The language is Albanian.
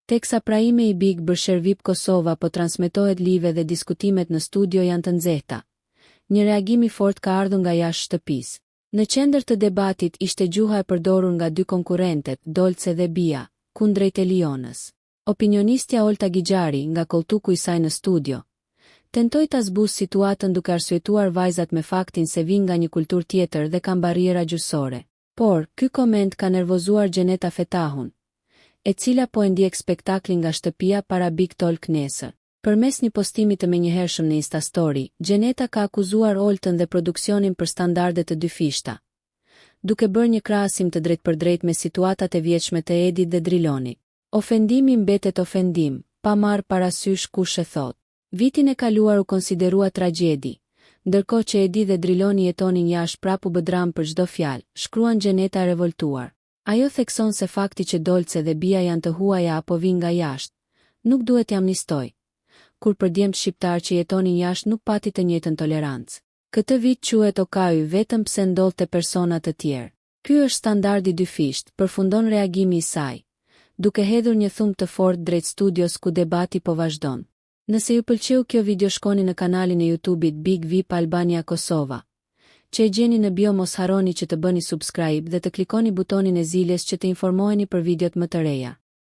Teksa praimi i Big Brother VIP Kosova po transmetohet live dhe diskutimet në studio janë të nxehta. Një reagim i fortë ka ardhur nga jashtë shtëpisë. Në qendër të debatit ishte gjuha e përdorur nga dy konkurrentet, Dolce dhe Bia, kundrejt Elionës. Opinionistja Olta Gigjari, nga koltuku i saj në studio, tentoi ta zbusë situatën duke arsyetuar vajzat me faktin se vijnë nga një kulturë tjetër dhe kanë barriera gjuhësore. Por, ky koment ka nervozuar Gjeneta Fetahun, e cila po e ndjek spektaklin nga shtëpia para Big Talk nesër. Përmes një postimi të menjëhershëm në Instastory, Gjeneta ka akuzuar Oltën dhe produksionin për standarde të dyfishta, duke bërë një krahasim të drejtpërdrejtë me situatat e vjetshme të Edit dhe Drilonit. Ofendimi mbetet ofendim, pa marrë parasysh kush e thot. Vitin e kaluar u konsiderua tragjedi, ndërkohë që Edi dhe Driloni jetonin jashtë prapë u bë dram për çdo fjalë, shkruan Gjeneta e revoltuar. Ajo thekson se fakti që Dolce dhe Bia janë të huaja apo vinë nga jashtë, nuk duhet t'i amnistoj, kur për djemtë shqiptar që jetonin jashtë nuk pati të njëjtën tolerancë. Këtë vit quhet OKAY vetëm pse ndodh te persona të tjerë. Ky është standardi dyfisht, përfundon reagimi i saj, duke hedhur një thumë të fortë drejt studios ku debati po vazhdon. Nëse ju pëlqeu kjo video shkoni në kanalin e YouTube-it Big VIP Albania Kosova, që e gjeni në bio. Mos harroni që të bëni subscribe dhe të klikoni butonin e ziljes që të informoheni për videot më të reja.